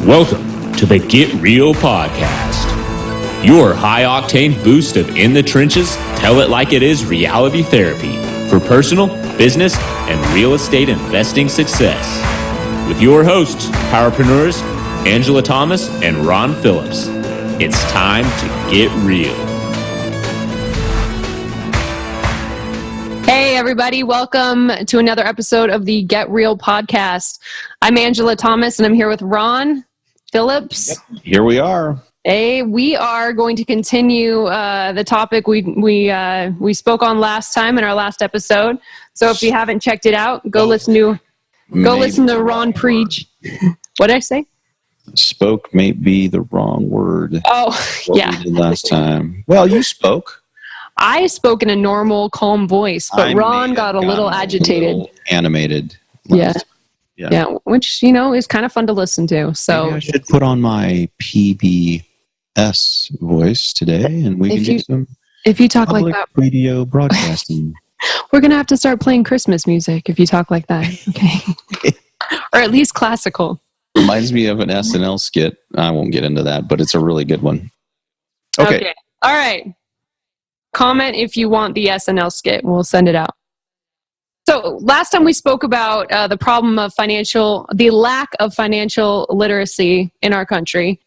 Welcome to the Get Real Podcast, your high-octane boost of in the trenches, tell it like it is reality therapy for personal, business, and real estate investing success. With your hosts, powerpreneurs, Angela Thomas and Ron Phillips. It's time to get real. Hey everybody, welcome to another episode of the Get Real Podcast. I'm Angela Thomas and I'm here with Ron Phillips. Yep. Here we are. Hey, we are going to continue the topic we spoke on last time in our last episode. So if you haven't checked it out, go listen to Ron preach. What did I say? Spoke may be the wrong word. Oh, yeah. We did last time. Well, you spoke. I spoke in a normal, calm voice, but Ron got a little agitated. A little animated. Yeah, which, is kind of fun to listen to. So maybe I should put on my PBS voice today, and we can do some if you talk like that, radio broadcasting. We're going to have to start playing Christmas music if you talk like that, okay? Or at least classical. Reminds me of an SNL skit. I won't get into that, but it's a really good one. Okay. All right. Comment if you want the SNL skit. We'll send it out. So last time we spoke about the problem of the lack of financial literacy in our country.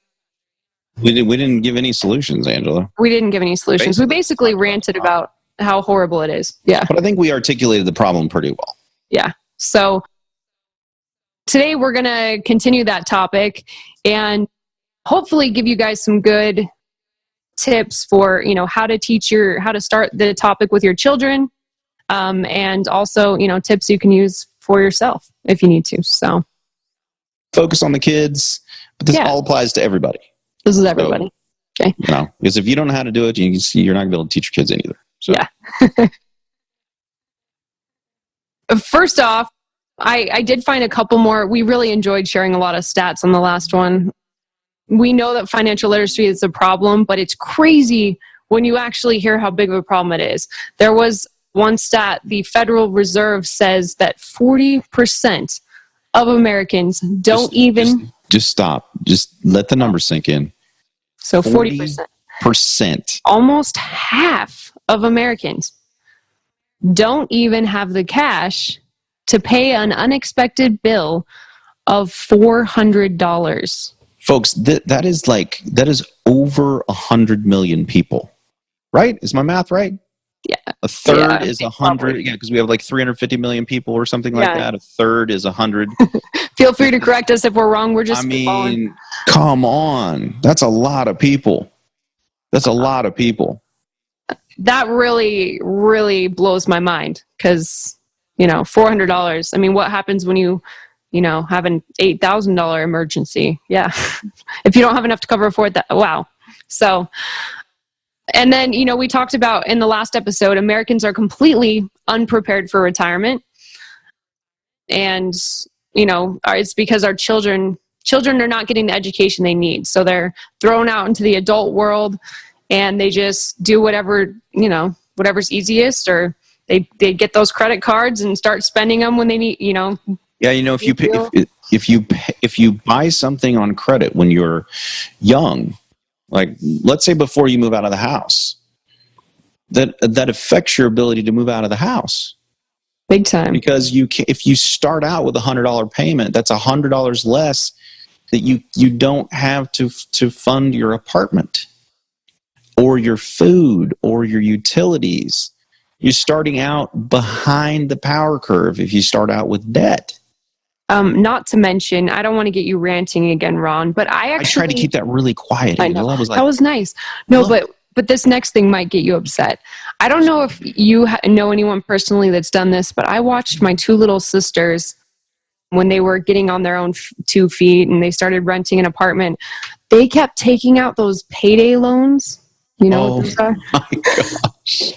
We didn't give any solutions, Angela. We didn't give any solutions. We basically ranted about how horrible it is. Yeah. But I think we articulated the problem pretty well. Yeah. So today we're going to continue that topic and hopefully give you guys some good tips for, how to start the topic with your children. And also, tips you can use for yourself if you need to. So focus on the kids, but this all applies to everybody. This is everybody. So, okay. Because if you don't know how to do it, you're not going to be able to teach your kids any either. So. Yeah. First off, I did find a couple more. We really enjoyed sharing a lot of stats on the last one. We know that financial literacy is a problem, but it's crazy when you actually hear how big of a problem it is. There was one stat, the Federal Reserve says that 40% of Americans don't Just stop. Just let the numbers sink in. So 40%. Almost half of Americans don't even have the cash to pay an unexpected bill of $400. Folks, that is over 100 million people, right? Is my math right? Yeah. A third is 100. Yeah, because we have like 350 million people or something like that. A third is 100. Feel free to correct us if we're wrong. We're just come on. That's a lot of people. That really, really blows my mind because, $400. I mean, what happens when you have an $8,000 emergency? Yeah. If you don't have enough to cover for that, wow. So, and then, we talked about in the last episode, Americans are completely unprepared for retirement. And, it's because our children are not getting the education they need. So they're thrown out into the adult world and they just do whatever's easiest, or they get those credit cards and start spending them when they need, Yeah, if you buy something on credit when you're young, like let's say before you move out of the house, that affects your ability to move out of the house. Big time. Because if you start out with $100 payment, that's $100 less that you don't have to fund your apartment or your food or your utilities. You're starting out behind the power curve if you start out with debt. Not to mention, I don't want to get you ranting again, Ron, but I try to keep that really quiet. I know. That was nice. No, but this next thing might get you upset. I don't know if you know anyone personally that's done this, but I watched my two little sisters when they were getting on their own 2 feet and they started renting an apartment. They kept taking out those payday loans. You know what those are? My gosh.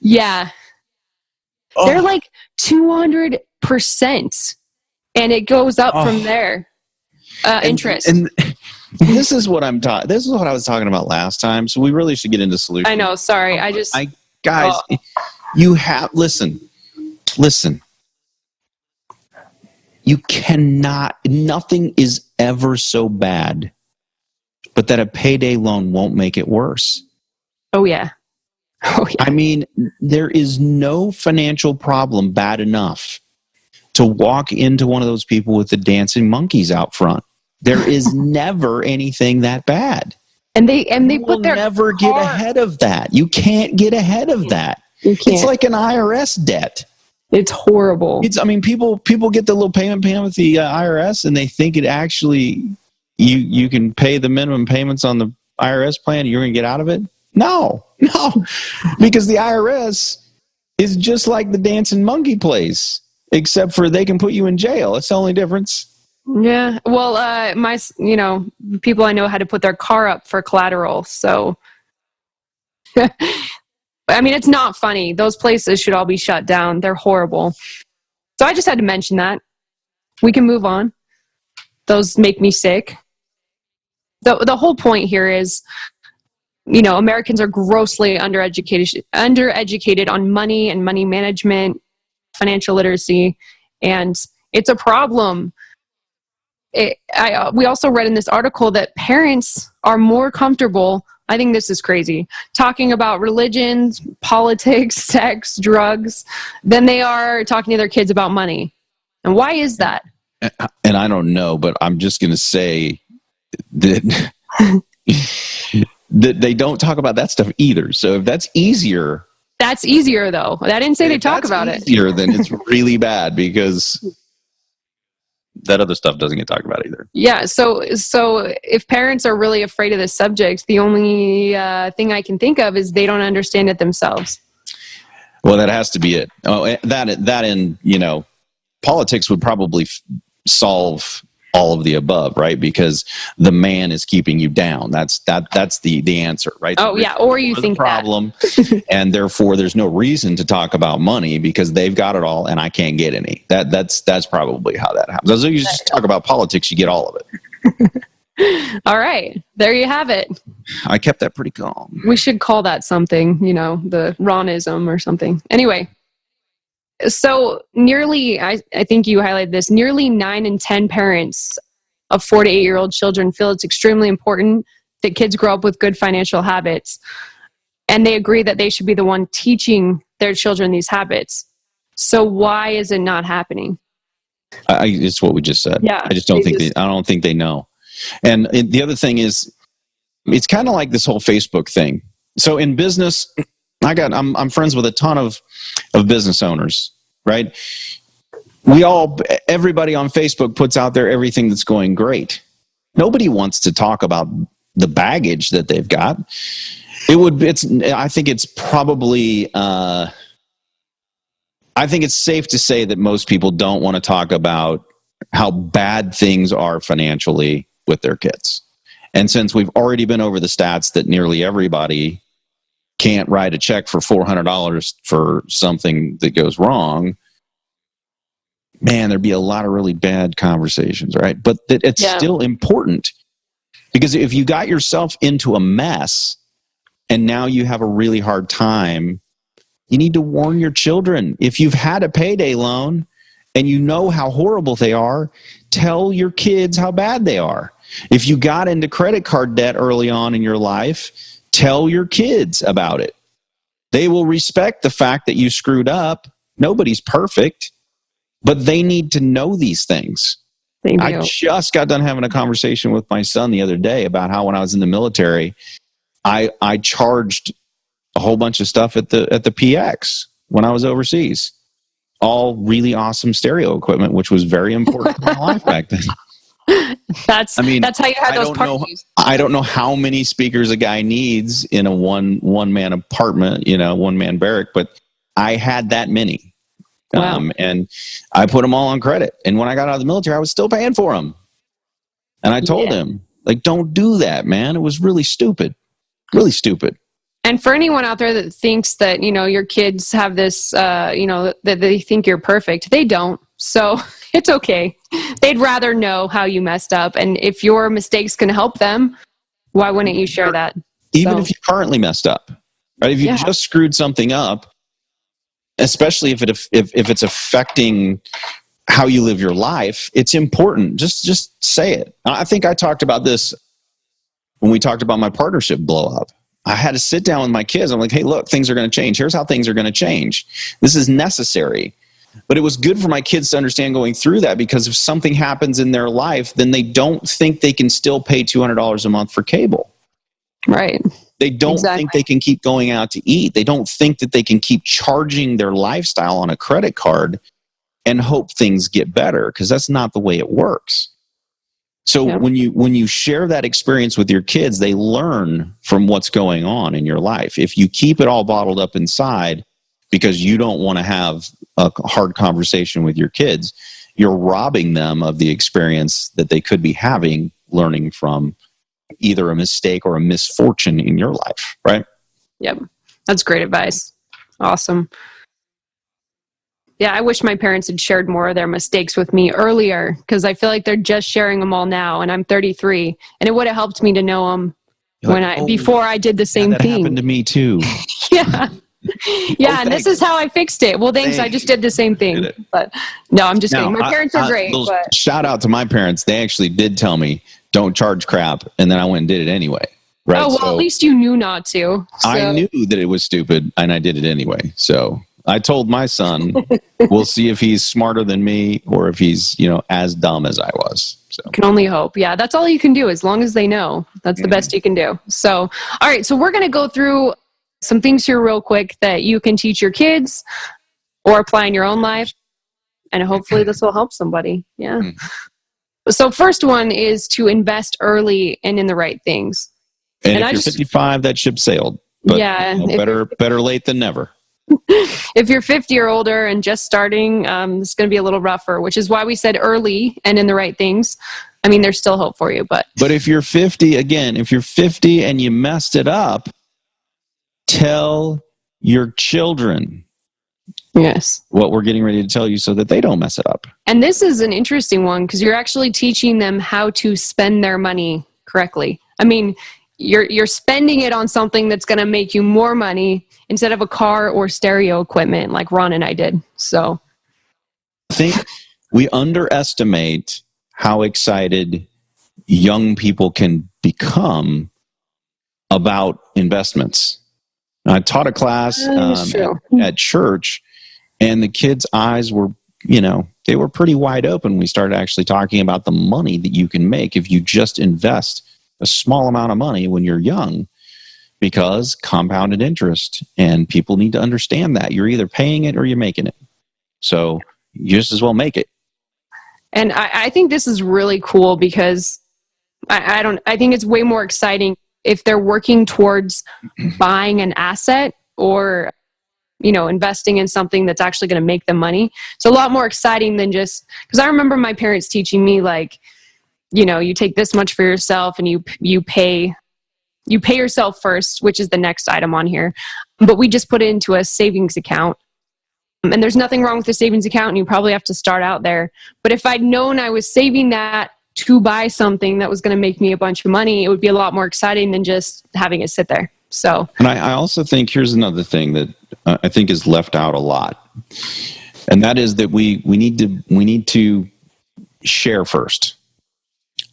Yeah. They're like 200%. And it goes up from there. Interest. And this is what This is what I was talking about last time. So we really should get into solutions. I know. Sorry. Guys, you have listen. you cannot, nothing is ever so bad, but that a payday loan won't make it worse. Oh, yeah. Oh, yeah. I mean, there is no financial problem bad enough to walk into one of those people with the dancing monkeys out front. There is never anything that bad. And they You will put their never get ahead of that. You can't get ahead of that. You can't. It's like an IRS debt. It's horrible. I mean, people get the little payment plan with the IRS, and they think it actually you can pay the minimum payments on the IRS plan, and you're going to get out of it. No, because the IRS is just like the dancing monkey place, except for they can put you in jail. That's the only difference. Yeah. Well, people I know had to put their car up for collateral. So, I mean, it's not funny. Those places should all be shut down. They're horrible. So I just had to mention that. We can move on. Those make me sick. The whole point here is, Americans are grossly undereducated on money and money management, financial literacy, and it's a problem. We also read in this article that parents are more comfortable, I think this is crazy, talking about religions, politics, sex, drugs, than they are talking to their kids about money. And why is that? And I don't know, but I'm just going to say that, that they don't talk about that stuff either. So if that's easier... That's easier, though. I didn't say they talk about it. Then it's really bad, because that other stuff doesn't get talked about either. Yeah, so if parents are really afraid of this subject, the only thing I can think of is they don't understand it themselves. Well, that has to be it. Oh, that and politics would probably solve all of the above, right? Because the man is keeping you down. That's the answer, right? Oh, yeah. Or you think the problem, and therefore there's no reason to talk about money because they've got it all and I can't get any. That's probably how that happens. As you just talk about politics, you get all of it. All right, there you have it. I kept that pretty calm. We should call that something, the Ronism or something. Anyway. So nearly, I think you highlighted this, nearly 9 in 10 parents of 4 to 8-year-old children feel it's extremely important that kids grow up with good financial habits. And they agree that they should be the one teaching their children these habits. So why is it not happening? It's what we just said. Yeah, I just don't think I don't think they know. And the other thing is, it's kind of like this whole Facebook thing. So in business, I'm friends with a ton of business owners, right? Everybody on Facebook puts out there everything that's going great. Nobody wants to talk about the baggage that they've got. I think it's probably, I think it's safe to say that most people don't want to talk about how bad things are financially with their kids. And since we've already been over the stats that nearly everybody can't write a check for $400 for something that goes wrong, man, there'd be a lot of really bad conversations, right? But it's still important, because if you got yourself into a mess and now you have a really hard time, you need to warn your children. If you've had a payday loan and you know how horrible they are, tell your kids how bad they are. If you got into credit card debt early on in your life, tell your kids about it. They will respect the fact that you screwed up. Nobody's perfect, but they need to know these things. I just got done having a conversation with my son the other day about how when I was in the military, I charged a whole bunch of stuff at the PX when I was overseas. All really awesome stereo equipment, which was very important in my life back then. That's how you had those parties. I don't know how many speakers a guy needs in a one man apartment, one man barrack, but I had that many. Wow. And I put them all on credit. And when I got out of the military, I was still paying for them. And I told him, don't do that, man. It was really stupid. Really stupid. And for anyone out there that thinks that, your kids have this, that they think you're perfect, they don't. So it's okay. They'd rather know how you messed up. And if your mistakes can help them, why wouldn't you share that? Even if you currently messed up, right? If you just screwed something up, especially if it's affecting how you live your life, it's important. Just say it. I think I talked about this when we talked about my partnership blow up. I had to sit down with my kids. I'm like, hey, look, things are going to change. Here's how things are going to change. This is necessary. But it was good for my kids to understand going through that, because if something happens in their life, then they don't think they can still pay $200 a month for cable. Right. They don't think they can keep going out to eat. They don't think that they can keep charging their lifestyle on a credit card and hope things get better, because that's not the way it works. So when you share that experience with your kids, they learn from what's going on in your life. If you keep it all bottled up inside because you don't want to have a hard conversation with your kids, you're robbing them of the experience that they could be having, learning from either a mistake or a misfortune in your life, right? Yep. That's great advice. Awesome. Yeah, I wish my parents had shared more of their mistakes with me earlier, because I feel like they're just sharing them all now, and I'm 33, and it would have helped me to know them before I did the same that thing. Happened to me too. Yeah. Yeah, and this is how I fixed it. Well, thanks. I just did the same thing. But no, I'm just kidding. My parents are great. But shout out to my parents. They actually did tell me, don't charge crap. And then I went and did it anyway. Right? Oh, well, at least you knew not to. So. I knew that it was stupid, and I did it anyway. So I told my son, we'll see if he's smarter than me or if he's, as dumb as I was. So can only hope. Yeah, that's all you can do, as long as they know. That's the best you can do. So, all right. So we're going to go through some things here real quick that you can teach your kids or apply in your own life. And hopefully this will help somebody. Yeah. So first one is to invest early and in the right things. And if you're 55, that ship sailed. But, yeah. Better late than never. If you're 50 or older and just starting, it's going to be a little rougher, which is why we said early and in the right things. I mean, there's still hope for you, but if you're 50, if you're 50 and you messed it up, tell your children what we're getting ready to tell you so that they don't mess it up. And this is an interesting one, because you're actually teaching them how to spend their money correctly. I mean, you're spending it on something that's going to make you more money instead of a car or stereo equipment like Ron and I did. So I think we underestimate how excited young people can become about investments. I taught a class at church, and the kids' eyes were, they were pretty wide open. We started actually talking about the money that you can make if you just invest a small amount of money when you're young, because compounded interest, and people need to understand that you're either paying it or you're making it. So you just as well make it. And I think this is really cool, because I think it's way more exciting if they're working towards buying an asset or, investing in something that's actually going to make them money. It's a lot more exciting than just, because I remember my parents teaching me, like, you take this much for yourself and you pay yourself first, which is the next item on here. But we just put it into a savings account. And there's nothing wrong with the savings account, and you probably have to start out there. But if I'd known I was saving that to buy something that was going to make me a bunch of money, it would be a lot more exciting than just having it sit there. So, and I also think here's another thing that I think is left out a lot, and that is that we need to share first.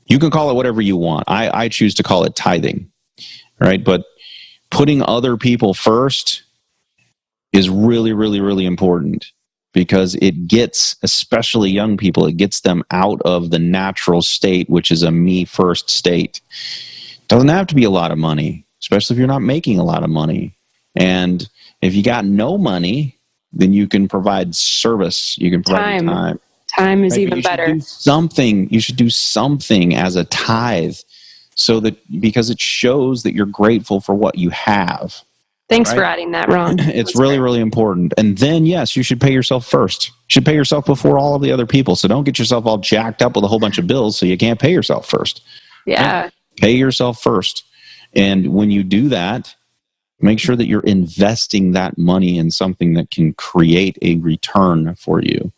You can call it whatever you want. I choose to call it tithing, right? But putting other people first is really, really, really important, because it gets, especially young people, it gets them out of the natural state, which is a me first state. It doesn't have to be a lot of money, especially if you're not making a lot of money. And if you got no money, then you can provide service. You can provide time. Time is even better. You should do something as a tithe, so that, because it shows that you're grateful for what you have. Thanks for adding that, Ron. It's really, really important. And then, yes, you should pay yourself first. You should pay yourself before all of the other people. So don't get yourself all jacked up with a whole bunch of bills so you can't pay yourself first. Yeah. Right? Pay yourself first. And when you do that, make sure that you're investing that money in something that can create a return for you.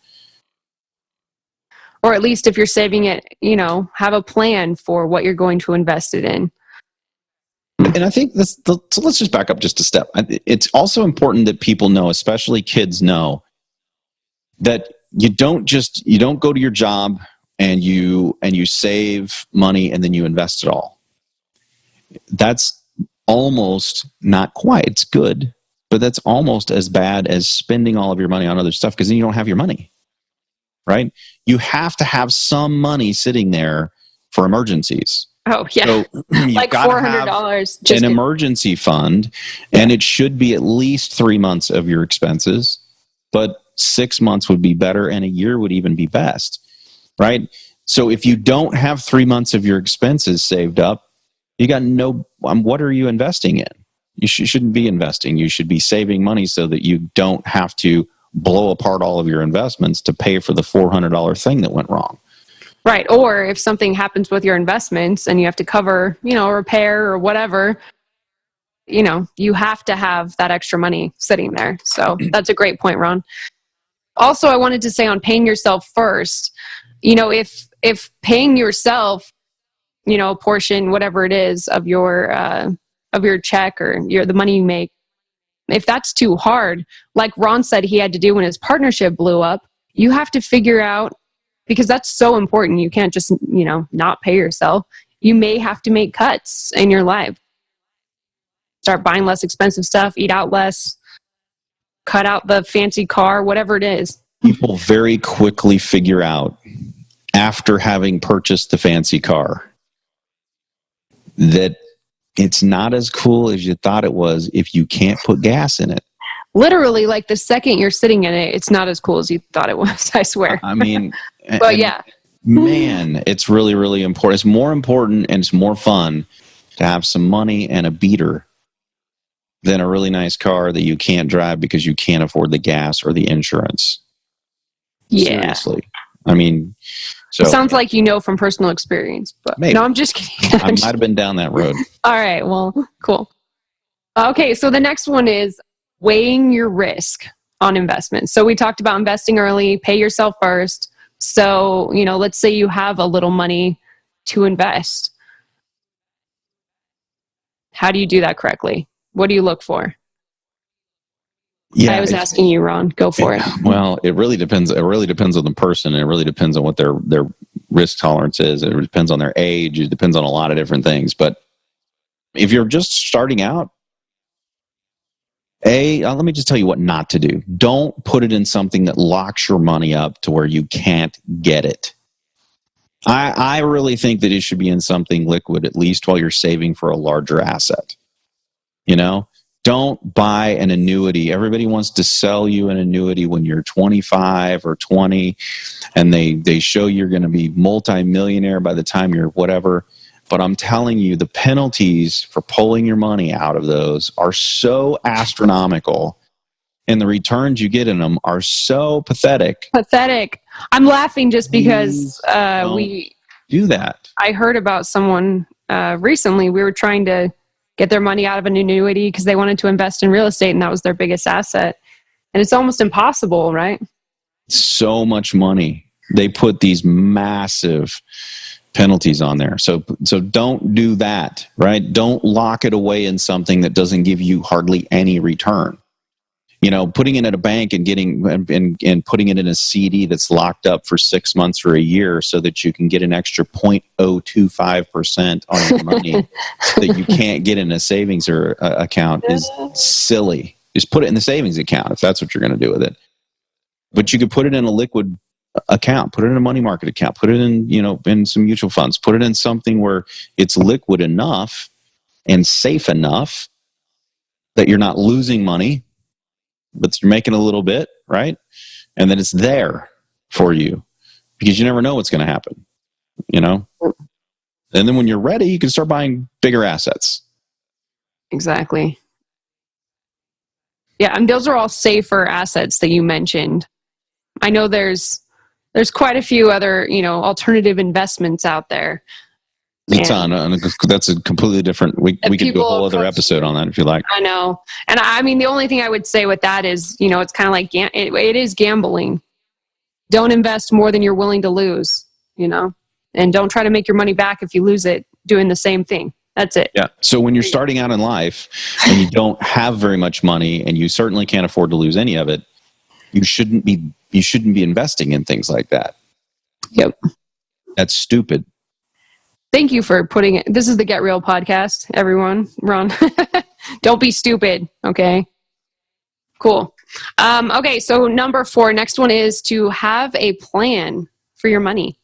Or at least if you're saving it, have a plan for what you're going to invest it in. And I think so let's just back up just a step. It's also important that people know, especially kids know, that you don't go to your job and you save money and then you invest it all. That's almost, not quite, it's good, but that's almost as bad as spending all of your money on other stuff, because then you don't have your money, right? You have to have some money sitting there for emergencies. Oh, yeah. So like $400. Just an emergency fund, and it should be at least 3 months of your expenses, but 6 months would be better, and a year would even be best, right? So if you don't have 3 months of your expenses saved up, you got what are you investing in? You shouldn't be investing. You should be saving money so that you don't have to blow apart all of your investments to pay for the $400 thing that went wrong. Right. Or if something happens with your investments and you have to cover, repair or whatever, you have to have that extra money sitting there. So that's a great point, Ron. Also, I wanted to say on paying yourself first, if paying yourself, a portion, whatever it is of your check or the money you make, if that's too hard, like Ron said he had to do when his partnership blew up, you have to figure out, because that's so important. You can't just, not pay yourself. You may have to make cuts in your life. Start buying less expensive stuff, eat out less, cut out the fancy car, whatever it is. People very quickly figure out, after having purchased the fancy car, that it's not as cool as you thought it was if you can't put gas in it. Literally, like the second you're sitting in it, it's not as cool as you thought it was, I swear. I mean, but yeah. Man, it's really, really important. It's more important and it's more fun to have some money and a beater than a really nice car that you can't drive because you can't afford the gas or the insurance. Yeah. Seriously. I mean, so it sounds like from personal experience, but maybe. No, I'm just kidding. I might have been down that road. All right, well, cool. Okay, so the next one is weighing your risk on investments. So we talked about investing early, pay yourself first. So, let's say you have a little money to invest. How do you do that correctly? What do you look for? Yeah, I was asking you, Ron. Go for it. Well, it really depends. It really depends on the person, and it really depends on what their risk tolerance is. It depends on their age. It depends on a lot of different things. But if you're just starting out, let me just tell you what not to do. Don't put it in something that locks your money up to where you can't get it. I really think that it should be in something liquid, at least while you're saving for a larger asset. Don't buy an annuity. Everybody wants to sell you an annuity when you're 25 or 20, and they show you're going to be multimillionaire by the time you're whatever. But I'm telling you, the penalties for pulling your money out of those are so astronomical, and the returns you get in them are so pathetic. Pathetic. I'm laughing just because we do that. I heard about someone recently. We were trying to get their money out of an annuity because they wanted to invest in real estate, and that was their biggest asset. And it's almost impossible, right? So much money. They put these massive penalties on there. So don't do that, right? Don't lock it away in something that doesn't give you hardly any return. Putting it at a bank and and putting it in a CD that's locked up for 6 months or a year so that you can get an extra 0.025% on your money that you can't get in a savings or account is silly. Just put it in the savings account if that's what you're going to do with it. But you could put it in a liquid account, put it in a money market account, put it in, in some mutual funds, put it in something where it's liquid enough and safe enough that you're not losing money, but you're making a little bit, right? And then it's there for you because you never know what's going to happen, And then when you're ready, you can start buying bigger assets. Exactly. Yeah, and those are all safer assets that you mentioned. I know there's quite a few other, alternative investments out there. That's a completely different. We could do a whole other episode on that if you like. I know, and I mean the only thing I would say with that is, it's kind of like it is gambling. Don't invest more than you're willing to lose, and don't try to make your money back if you lose it doing the same thing. That's it. Yeah. So when you're starting out in life and you don't have very much money and you certainly can't afford to lose any of it, You shouldn't be investing in things like that. Yep. That's stupid. Thank you for putting it. This is the Get Real podcast, everyone. Ron, don't be stupid. Okay. Cool. Okay. So number 4, next one is to have a plan for your money.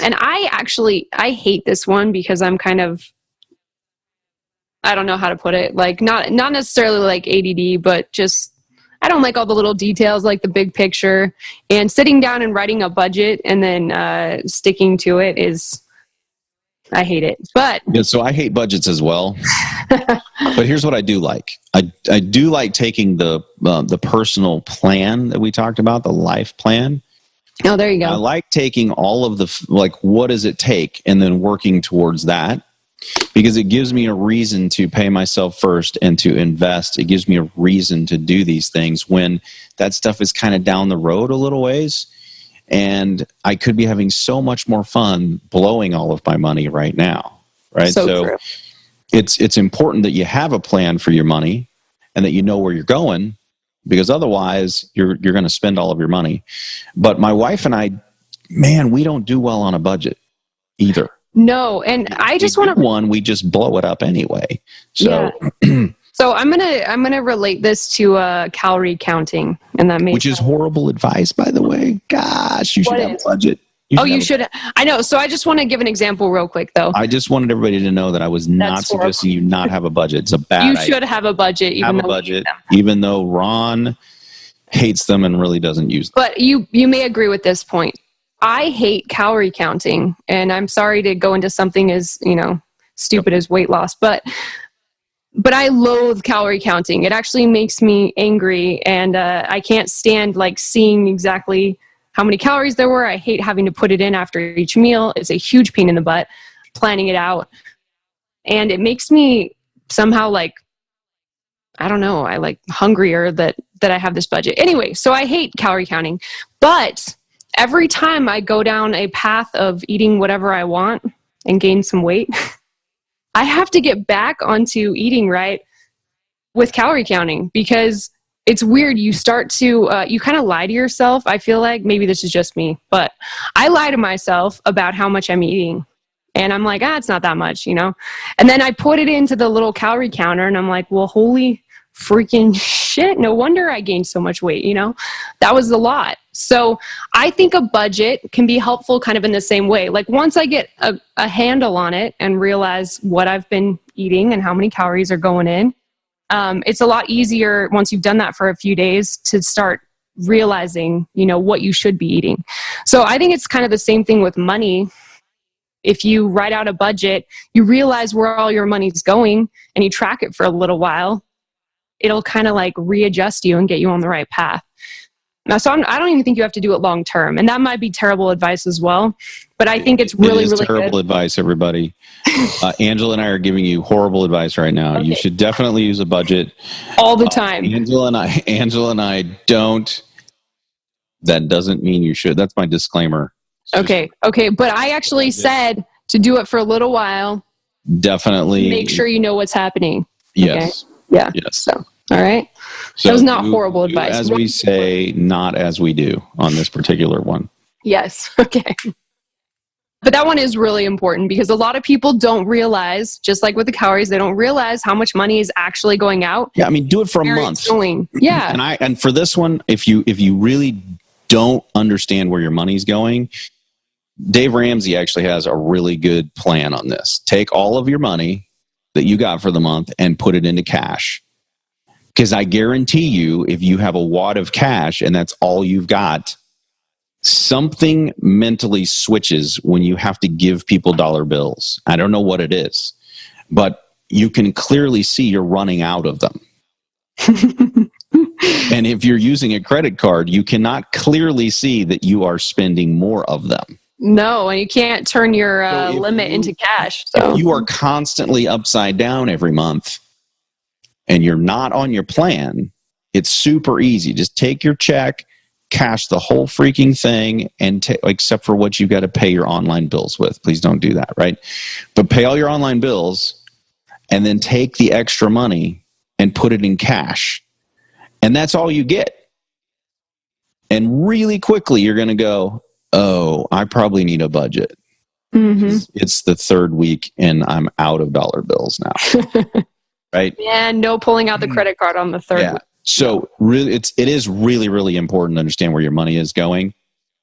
And I hate this one because I'm kind of, I don't know how to put it. Like not necessarily like ADD, but just, I don't like all the little details, like the big picture, and sitting down and writing a budget and then sticking to it is, I hate it. But yeah, so I hate budgets as well. But here's what I do like. I do like taking the personal plan that we talked about, the life plan. Oh, there you go. I like taking all of the, like, what does it take, and then working towards that, because it gives me a reason to pay myself first and to invest. It gives me a reason to do these things when that stuff is kind of down the road a little ways. And I could be having so much more fun blowing all of my money right now. Right. So true. It's important that you have a plan for your money and that you know where you're going, because otherwise you're going to spend all of your money. But my wife and I, man, we don't do well on a budget either. No, and I just want to we just blow it up anyway. So yeah. So I'm gonna relate this to calorie counting, and that makes which is horrible advice, by the way. Gosh, you should have a budget. You should. I know. So I just want to give an example real quick, though. I just wanted everybody to know that I was not suggesting you not have a budget. It's a bad idea. You should have a budget, even though Ron hates them and really doesn't use them. But you may agree with this point. I hate calorie counting, and I'm sorry to go into something as, stupid as weight loss, but I loathe calorie counting. It actually makes me angry, and I can't stand like seeing exactly how many calories there were. I hate having to put it in after each meal. It's a huge pain in the butt planning it out, and it makes me somehow like, I don't know, I like hungrier that I have this budget. Anyway, so I hate calorie counting, but every time I go down a path of eating whatever I want and gain some weight, I have to get back onto eating right with calorie counting, because it's weird. You start to, you kind of lie to yourself. I feel like, maybe this is just me, but I lie to myself about how much I'm eating. And I'm like, it's not that much, And then I put it into the little calorie counter and I'm like, well, holy freaking shit. No wonder I gained so much weight, That was a lot. So I think a budget can be helpful kind of in the same way. Like once I get a handle on it and realize what I've been eating and how many calories are going in, it's a lot easier once you've done that for a few days to start realizing, what you should be eating. So I think it's kind of the same thing with money. If you write out a budget, you realize where all your money's going and you track it for a little while, it'll kind of like readjust you and get you on the right path. Now, so I don't even think you have to do it long term, and that might be terrible advice as well. But I think it's really, really terrible advice, everybody. Angela and I are giving you horrible advice right now. Okay. You should definitely use a budget all the time. Angela and I don't. That doesn't mean you should. That's my disclaimer. Okay. But I actually said to do it for a little while. Definitely. Make sure you know what's happening. Yes. Okay? Yeah. Yes. So, all right. So that was not horrible advice. As we say, not as we do on this particular one. Yes. Okay. But that one is really important because a lot of people don't realize, just like with the calories, they don't realize how much money is actually going out. Yeah, I mean, do it for a month. Yeah. And for this one, if you really don't understand where your money's going, Dave Ramsey actually has a really good plan on this. Take all of your money that you got for the month and put it into cash. Because I guarantee you, if you have a wad of cash and that's all you've got, something mentally switches when you have to give people dollar bills. I don't know what it is, but you can clearly see you're running out of them. And if you're using a credit card, you cannot clearly see that you are spending more of them. No, and you can't turn your limit into cash. So if you are constantly upside down every month and you're not on your plan, it's super easy. Just take your check, cash the whole freaking thing, and except for what you got to pay your online bills with. Please don't do that, right? But pay all your online bills and then take the extra money and put it in cash. And that's all you get. And really quickly, you're going to go, oh, I probably need a budget. Mm-hmm. It's the third week and I'm out of dollar bills now. Right? And no pulling out the credit card on the third week. So really, it is really, really important to understand where your money is going.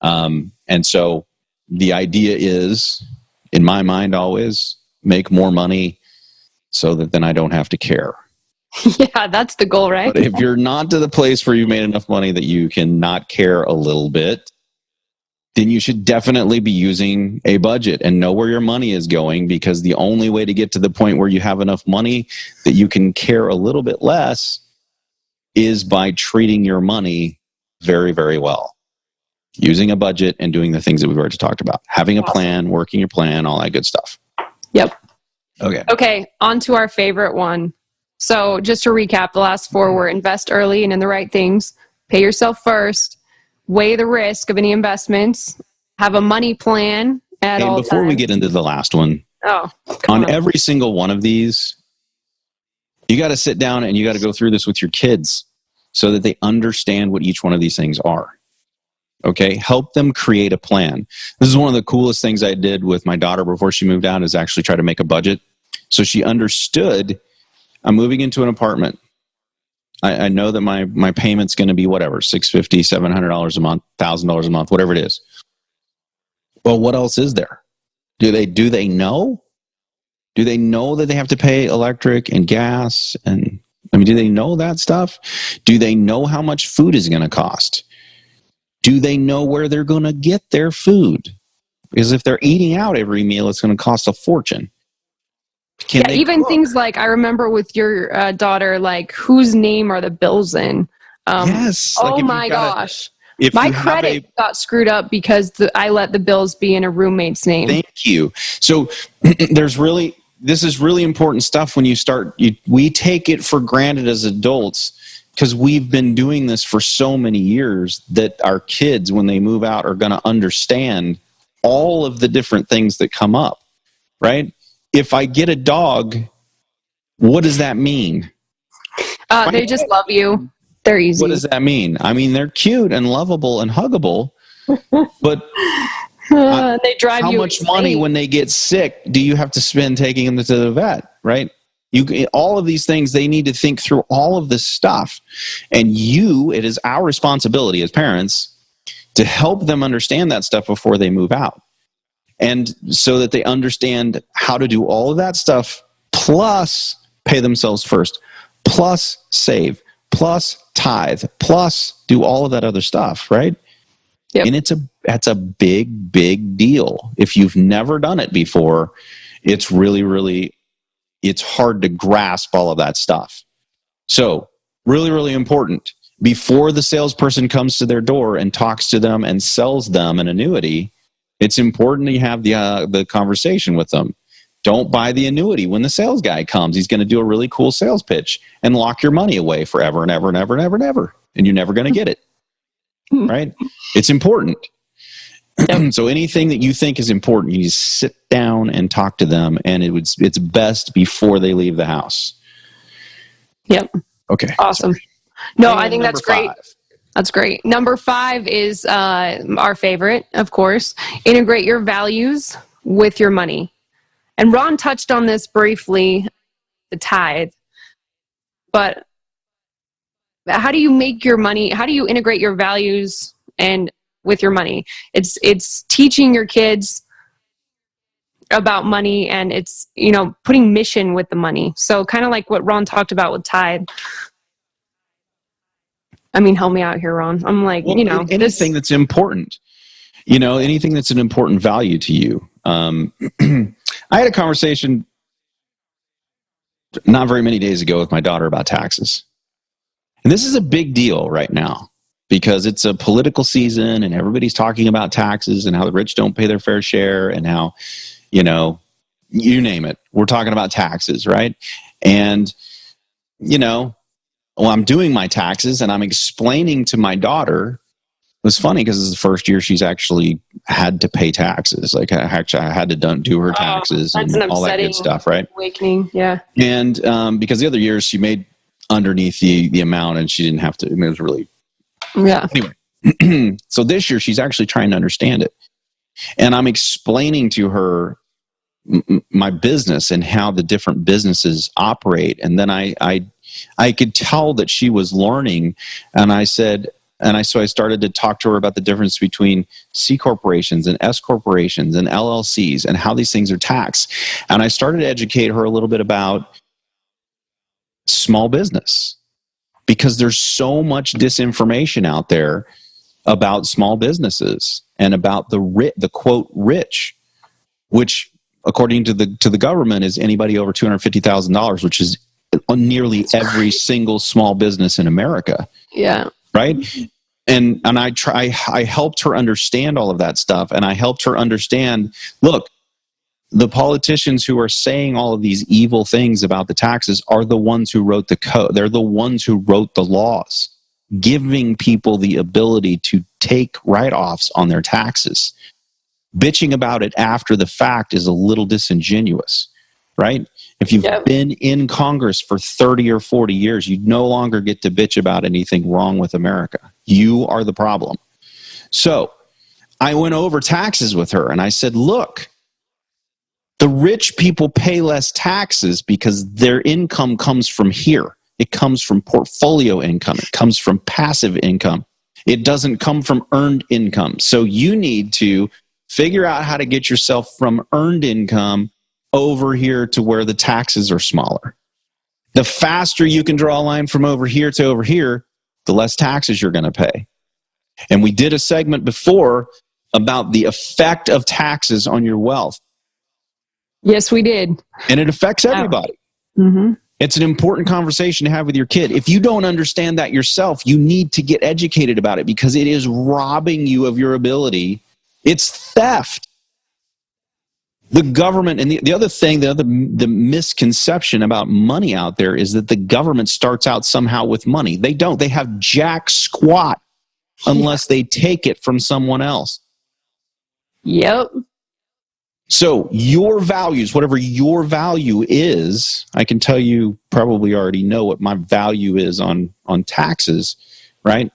And so the idea is, in my mind, always make more money so that then I don't have to care. Yeah, that's the goal, right? But if you're not to the place where you've made enough money that you can not care a little bit, then you should definitely be using a budget and know where your money is going, because the only way to get to the point where you have enough money that you can care a little bit less is by treating your money very, very well. Using a budget and doing the things that we've already talked about. Having a plan, working your plan, all that good stuff. Yep. Okay, on to our favorite one. So just to recap, the last four were invest early and in the right things, pay yourself first, weigh the risk of any investments, have a money plan at all times. Before we get into the last one, on every single one of these, you got to sit down and you got to go through this with your kids so that they understand what each one of these things are. Okay, help them create a plan. This is one of the coolest things I did with my daughter before she moved out, is actually try to make a budget. So she understood, I'm moving into an apartment. I know that my payment's going to be whatever, $650, $700 a month, $1,000 a month, whatever it is. Well, what else is there? Do they know? Do they know that they have to pay electric and gas? And do they know that stuff? Do they know how much food is going to cost? Do they know where they're going to get their food? Because if they're eating out every meal, it's going to cost a fortune. Even things like, I remember with your daughter, like, whose name are the bills in? Yes. Oh my gosh. My credit got screwed up because I let the bills be in a roommate's name. Thank you. So this is really important stuff when you start. We take it for granted as adults because we've been doing this for so many years that our kids, when they move out, are going to understand all of the different things that come up, right? If I get a dog, what does that mean? They just love you. They're easy. What does that mean? They're cute and lovable and huggable, but they drive how you much insane. money when they get sick do you have to spend taking them to the vet, right? All of these things, they need to think through all of this stuff. And it is our responsibility as parents to help them understand that stuff before they move out. And so that they understand how to do all of that stuff, plus pay themselves first, plus save, plus tithe, plus do all of that other stuff, right? Yep. And that's a big, big deal. If you've never done it before, it's really, really, it's hard to grasp all of that stuff. So really, really important. Before the salesperson comes to their door and talks to them and sells them an annuity, it's important to have the conversation with them. Don't buy the annuity when the sales guy comes. He's going to do a really cool sales pitch and lock your money away forever and ever and ever and ever and ever. And you're never going to get it. Right? It's important. So anything that you think is important, you need to sit down and talk to them. And it's best before they leave the house. Yep. Okay. Awesome. Sorry. No, And I think that's great. 5. That's great. Number 5 is our favorite, of course. Integrate your values with your money. And Ron touched on this briefly, the tithe. But how do you make your money? How do you integrate your values and with your money? It's teaching your kids about money, and it's, putting mission with the money. So kind of like what Ron talked about with tithe. Help me out here, Ron. I'm like, anything that's important, anything that's an important value to you. I had a conversation not very many days ago with my daughter about taxes. And this is a big deal right now because it's a political season and everybody's talking about taxes and how the rich don't pay their fair share and how, you name it. We're talking about taxes, right? And, I'm doing my taxes and I'm explaining to my daughter. It was funny because it's the first year she's actually had to pay taxes. Like I had to do her taxes and all that good stuff, right? Awakening, yeah. And because the other years she made underneath the amount and she didn't have to. It was really, yeah. Anyway, So this year she's actually trying to understand it. And I'm explaining to her my business and how the different businesses operate. And then I could tell that she was learning. And I said, so I started to talk to her about the difference between C corporations and S corporations and LLCs and how these things are taxed. And I started to educate her a little bit about small business, because there's so much disinformation out there about small businesses and about the quote rich, which according to the government is anybody over $250,000, which is nearly every single small business in America. Yeah. Right. And I helped her understand all of that stuff. And I helped her understand, look, the politicians who are saying all of these evil things about the taxes are the ones who wrote the code. They're the ones who wrote the laws, giving people the ability to take write-offs on their taxes. Bitching about it after the fact is a little disingenuous, right? If you've been in Congress for 30 or 40 years, you no longer get to bitch about anything wrong with America. You are the problem. So I went over taxes with her and I said, look, the rich people pay less taxes because their income comes from here. It comes from portfolio income. It comes from passive income. It doesn't come from earned income. So you need to figure out how to get yourself from earned income over here to where the taxes are smaller. The faster you can draw a line from over here to over here, the less taxes you're going to pay. And we did a segment before about the effect of taxes on your wealth. Yes, we did. And it affects everybody. Mm-hmm. It's an important conversation to have with your kid. If you don't understand that yourself, you need to get educated about it, because it is robbing you of your ability. It's theft. The government, and the other thing, the misconception about money out there is that the government starts out somehow with money. They don't. They have jack squat unless they take it from someone else. Yep. So your values, whatever your value is, I can tell you probably already know what my value is on taxes, right?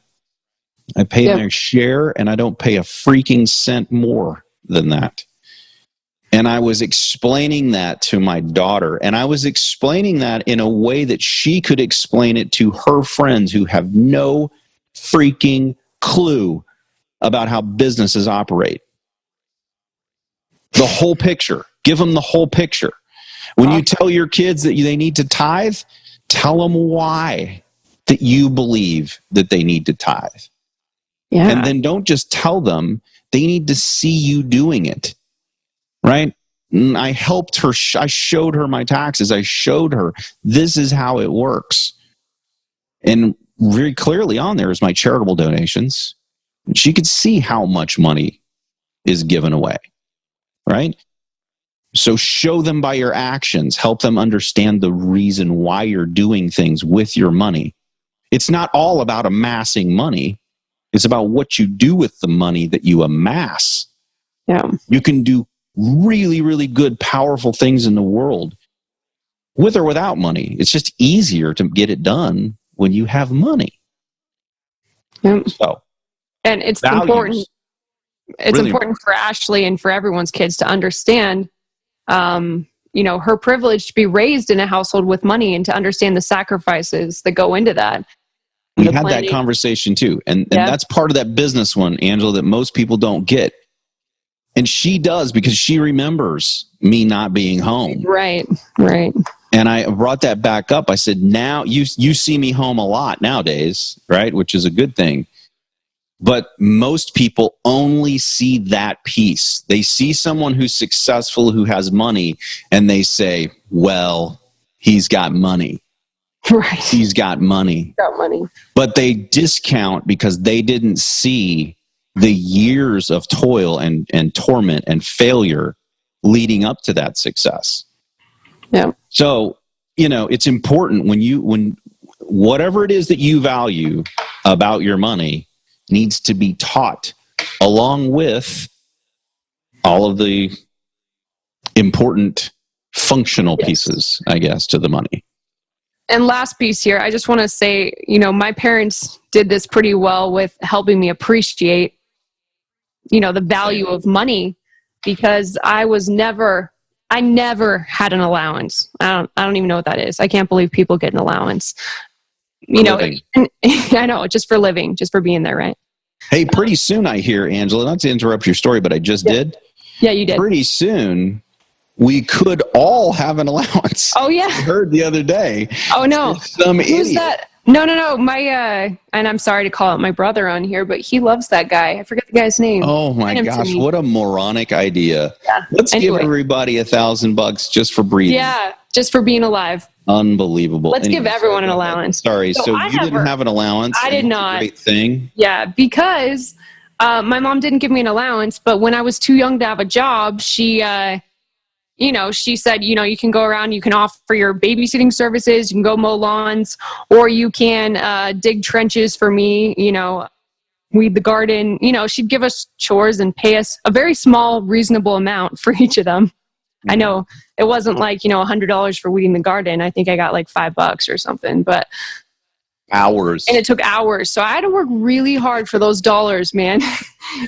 I pay my share and I don't pay a freaking cent more than that. And I was explaining that to my daughter, and I was explaining that in a way that she could explain it to her friends who have no freaking clue about how businesses operate. The whole picture. Give them the whole picture. When you tell your kids that they need to tithe, tell them why that you believe that they need to tithe. Yeah. And then don't just tell them, they need to see you doing it. Right? And I helped her. I showed her my taxes. I showed her this is how it works. And very clearly on there is my charitable donations. And she could see how much money is given away. Right? So show them by your actions. Help them understand the reason why you're doing things with your money. It's not all about amassing money. It's about what you do with the money that you amass. Yeah. You can do really, really good, powerful things in the world with or without money. It's just easier to get it done when you have money. Yeah. So, and it's values. important. It's Really important for Ashley and for everyone's kids to understand, her privilege to be raised in a household with money and to understand the sacrifices that go into that. We had that conversation too. And that's part of that business one, Angela, that most people don't get. And she does, because she remembers me not being home. Right. And I brought that back up. I said, now you see me home a lot nowadays, right? Which is a good thing. But most people only see that piece. They see someone who's successful, who has money, and they say, well, he's got money. Right. He's got money. Got money. But they discount because they didn't see the years of toil and torment and failure leading up to that success. Yeah. So, it's important when whatever it is that you value about your money needs to be taught along with all of the important functional pieces, I guess, to the money. And last piece here, I just want to say, my parents did this pretty well with helping me appreciate, the value of money, because I never had an allowance. I don't even know what that is. I can't believe people get an allowance. I know, just for living, just for being there, right? Hey, pretty soon I hear, Angela, not to interrupt your story, but I just did. Yeah, you did. Pretty soon we could all have an allowance. Oh, yeah. I heard the other day. Oh, no. Some Who's idiot. that? No. My, and I'm sorry to call out my brother on here, but he loves that guy. I forget the guy's name. Oh my Send him to gosh, me. what a moronic idea. Yeah. Let's give Anyway. everybody $1,000 just for breathing. Yeah, just for being alive. Unbelievable. Let's give everyone an allowance. Sorry, So so I you didn't have an allowance? I did and it's a not. Great thing. Yeah, because my mom didn't give me an allowance, but when I was too young to have a job, she said, you can go around, you can offer your babysitting services, you can go mow lawns, or you can dig trenches for me, weed the garden. She'd give us chores and pay us a very small, reasonable amount for each of them. I know it wasn't like, $100 for weeding the garden. I think I got like $5 or something, but Hours. and it took hours. So I had to work really hard for those dollars, man.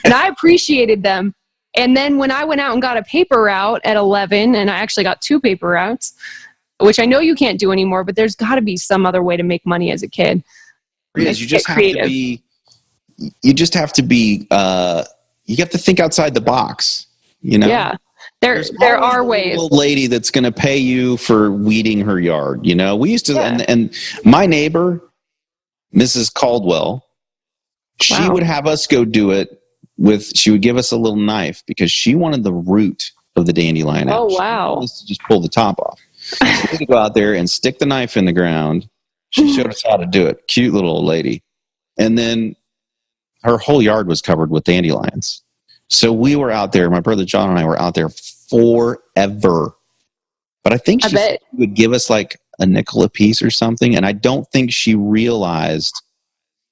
And I appreciated them. And then when I went out and got a paper route at 11, and I actually got 2 paper routes, which I know you can't do anymore, but there's got to be some other way to make money as a kid. Yes, you just have to be. You just have to be. You have to think outside the box. Yeah, there are ways. Old lady that's going to pay you for weeding her yard. We used to, Yeah. and my neighbor, Mrs. Caldwell, she Wow. would have us go do it. She would give us a little knife because she wanted the root of the dandelion out. Oh, She wow. wanted us to just pull the top off. So we had to go out there and stick the knife in the ground. She showed us how to do it. Cute little old lady. And then her whole yard was covered with dandelions. So we were out there, my brother John and I were out there forever. But I think she would give us like a nickel a piece or something. And I don't think she realized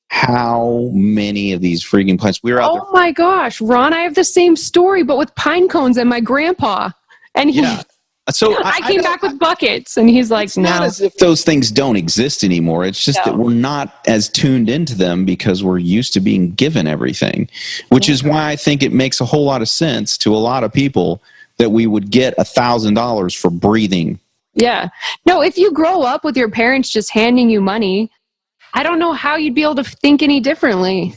how many of these freaking plants we were out there. Oh my gosh, Ron, I have the same story, but with pine cones and my grandpa. And Yeah. So I came back with buckets, and he's like, it's not no. as if those things don't exist anymore. It's just that we're not as tuned into them because we're used to being given everything, which is why I think it makes a whole lot of sense to a lot of people that we would get $1,000 for breathing. Yeah. No, if you grow up with your parents just handing you money, I don't know how you'd be able to think any differently,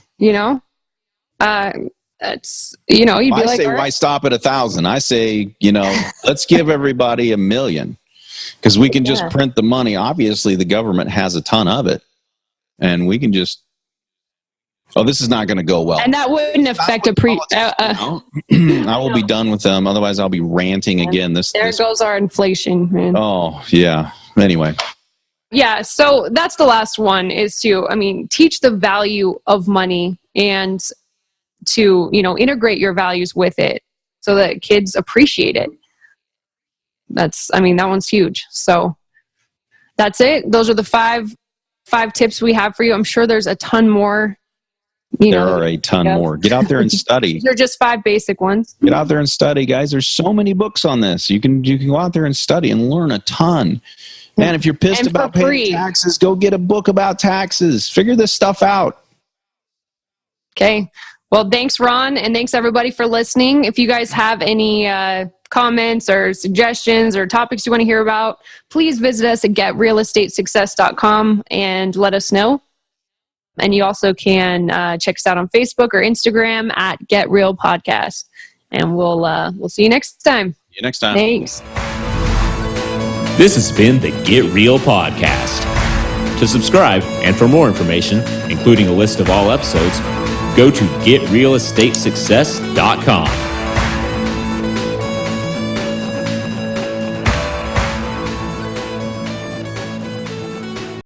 That's, you'd be I like, say, all right. why stop at 1,000? I say, let's give everybody $1 million because we can just print the money. Obviously, the government has a ton of it, and we can just. Oh, this is not going to go well. And that wouldn't affect I will be done with them. Otherwise, I'll be ranting again. There goes our inflation, man. Oh, yeah. Anyway. Yeah, so that's the last one is to, teach the value of money and to, integrate your values with it so that kids appreciate it. That one's huge. So that's it. Those are the five tips we have for you. I'm sure there's a ton more. There are a ton more. Get out there and study. They're just 5 basic ones. Get out there and study, guys. There's so many books on this. You can go out there and study and learn a ton. Man, if you're pissed about paying taxes, go get a book about taxes. Figure this stuff out. Okay. Well, thanks, Ron, and thanks, everybody, for listening. If you guys have any comments or suggestions or topics you want to hear about, please visit us at getrealestatesuccess.com and let us know. And you also can check us out on Facebook or Instagram at Get Real Podcast. And we'll see you next time. See you next time. Thanks. This has been the Get Real Podcast. To subscribe and for more information, including a list of all episodes, go to getrealestatesuccess.com.